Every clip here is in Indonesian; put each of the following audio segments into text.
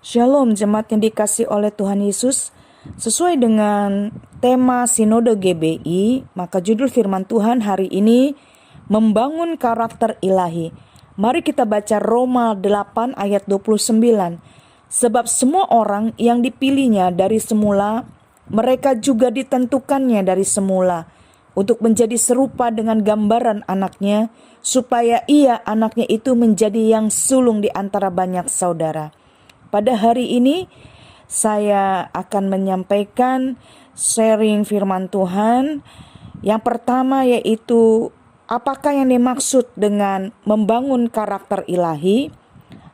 Shalom jemaat yang dikasih oleh Tuhan Yesus. Sesuai dengan tema Sinode GBI, maka judul firman Tuhan hari ini membangun karakter ilahi. Mari kita baca Roma 8 ayat 29. Sebab semua orang yang dipilihnya dari semula, mereka juga ditentukannya dari semula untuk menjadi serupa dengan gambaran anaknya, supaya ia anaknya itu menjadi yang sulung di antara banyak saudara. Pada hari ini saya akan menyampaikan sharing firman Tuhan. Yang pertama yaitu apakah yang dimaksud dengan membangun karakter ilahi.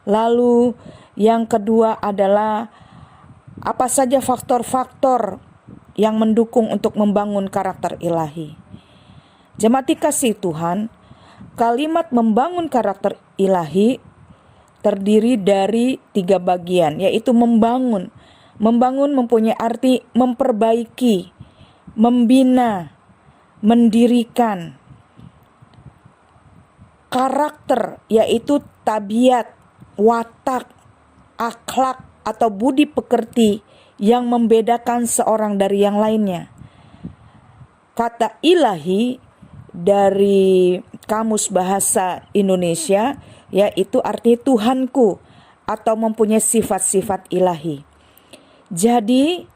Lalu yang kedua adalah apa saja faktor-faktor yang mendukung untuk membangun karakter ilahi. Jemaat dikasih Tuhan, kalimat membangun karakter ilahi terdiri dari 3 bagian, yaitu membangun. Membangun mempunyai arti memperbaiki, membina, mendirikan. Karakter yaitu tabiat, watak, akhlak atau budi pekerti yang membedakan seorang dari yang lainnya. Kata ilahi dari Kamus Bahasa Indonesia yaitu arti Tuhanku atau mempunyai sifat-sifat ilahi. Jadi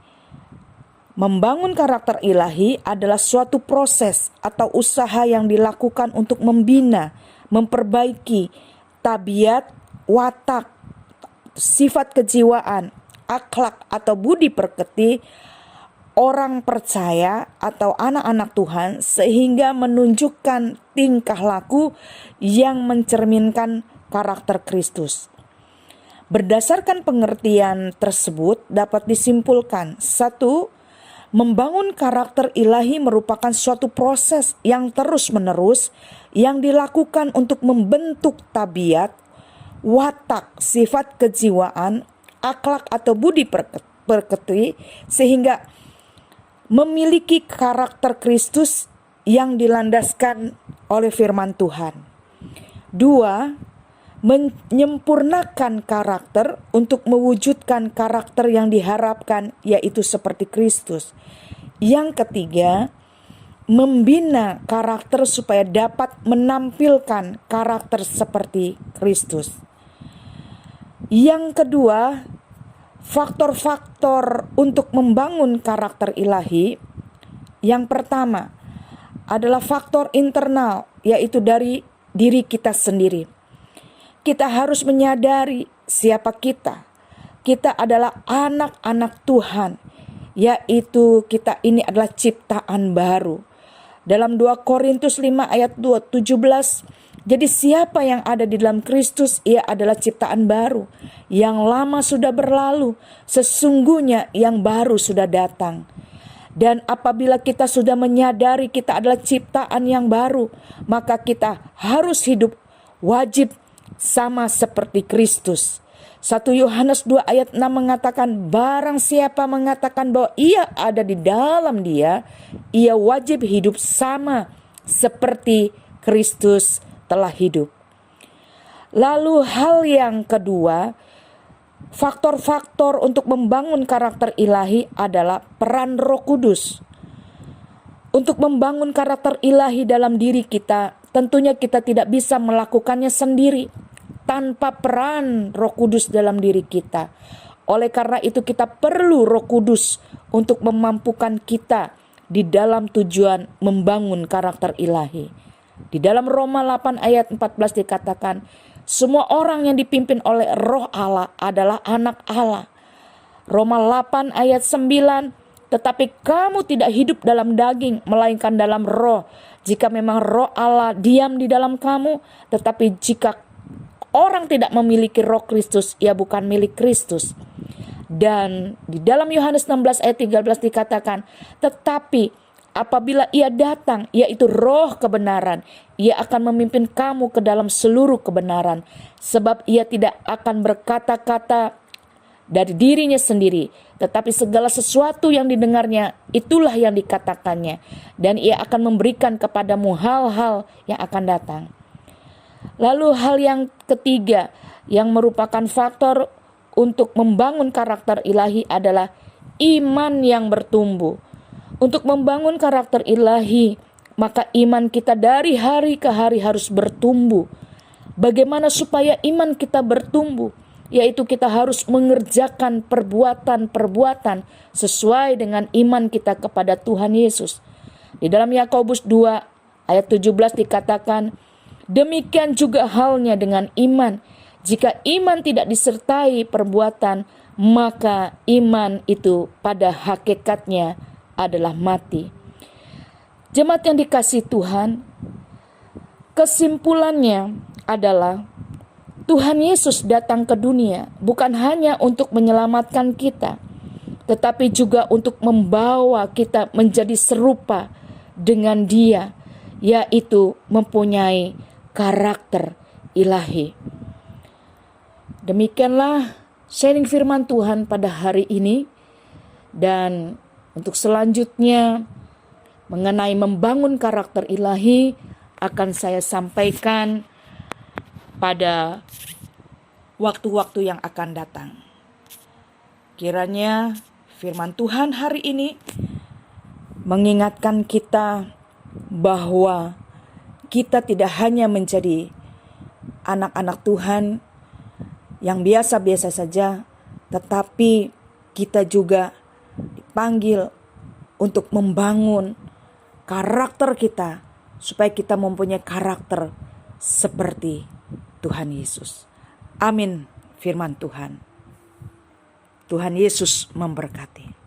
membangun karakter ilahi adalah suatu proses atau usaha yang dilakukan untuk membina, memperbaiki tabiat, watak, sifat kejiwaan, akhlak atau budi pekerti orang percaya atau anak-anak Tuhan sehingga menunjukkan tingkah laku yang mencerminkan karakter Kristus. Berdasarkan pengertian tersebut dapat disimpulkan, 1. Membangun karakter ilahi merupakan suatu proses yang terus-menerus yang dilakukan untuk membentuk tabiat, watak, sifat kejiwaan, akhlak atau budi pekerti sehingga memiliki karakter Kristus yang dilandaskan oleh firman Tuhan. 2. Menyempurnakan karakter untuk mewujudkan karakter yang diharapkan, yaitu seperti Kristus. Yang ketiga, membina karakter supaya dapat menampilkan karakter seperti Kristus. Yang kedua, faktor-faktor untuk membangun karakter ilahi. Yang pertama adalah faktor internal, yaitu dari diri kita sendiri. Kita harus menyadari siapa kita. Kita adalah anak-anak Tuhan, yaitu kita ini adalah ciptaan baru. Dalam 2 Korintus 5 ayat 17, jadi siapa yang ada di dalam Kristus, ia adalah ciptaan baru. Yang lama sudah berlalu, sesungguhnya yang baru sudah datang. Dan apabila kita sudah menyadari kita adalah ciptaan yang baru, maka kita harus hidup wajib sama seperti Kristus. 1 Yohanes 2 ayat 6 mengatakan, barang siapa mengatakan bahwa ia ada di dalam dia, ia wajib hidup sama seperti Kristus telah hidup. Lalu hal yang kedua, faktor-faktor untuk membangun karakter ilahi adalah peran Roh Kudus. Untuk membangun karakter ilahi dalam diri kita, tentunya kita tidak bisa melakukannya sendiri tanpa peran Roh Kudus dalam diri kita. Oleh karena itu kita perlu Roh Kudus untuk memampukan kita di dalam tujuan membangun karakter ilahi. Di dalam Roma 8 ayat 14 dikatakan, semua orang yang dipimpin oleh Roh Allah adalah anak Allah. Roma 8 ayat 9, tetapi kamu tidak hidup dalam daging, melainkan dalam roh. Jika memang Roh Allah diam di dalam kamu, tetapi jika orang tidak memiliki Roh Kristus, ia bukan milik Kristus. Dan di dalam Yohanes 16 ayat 13 dikatakan, tetapi apabila ia datang, yaitu Roh kebenaran, ia akan memimpin kamu ke dalam seluruh kebenaran. Sebab ia tidak akan berkata-kata dari dirinya sendiri, tetapi segala sesuatu yang didengarnya, itulah yang dikatakannya. Dan ia akan memberikan kepadamu hal-hal yang akan datang. Lalu hal yang ketiga yang merupakan faktor untuk membangun karakter ilahi adalah iman yang bertumbuh. Untuk membangun karakter ilahi, maka iman kita dari hari ke hari harus bertumbuh. Bagaimana supaya iman kita bertumbuh? Yaitu kita harus mengerjakan perbuatan-perbuatan sesuai dengan iman kita kepada Tuhan Yesus. Di dalam Yakobus 2 ayat 17 dikatakan, demikian juga halnya dengan iman. Jika iman tidak disertai perbuatan, maka iman itu pada hakikatnya adalah mati. Jemaat yang dikasihi Tuhan, kesimpulannya adalah Tuhan Yesus datang ke dunia bukan hanya untuk menyelamatkan kita, tetapi juga untuk membawa kita menjadi serupa dengan Dia, yaitu mempunyai karakter ilahi. Demikianlah sharing firman Tuhan pada hari ini, dan untuk selanjutnya mengenai membangun karakter ilahi akan saya sampaikan pada waktu-waktu yang akan datang. Kiranya firman Tuhan hari ini mengingatkan kita bahwa kita tidak hanya menjadi anak-anak Tuhan yang biasa-biasa saja, tetapi kita juga dipanggil untuk membangun karakter kita supaya kita mempunyai karakter seperti Tuhan Yesus. Amin firman Tuhan. Tuhan Yesus memberkati.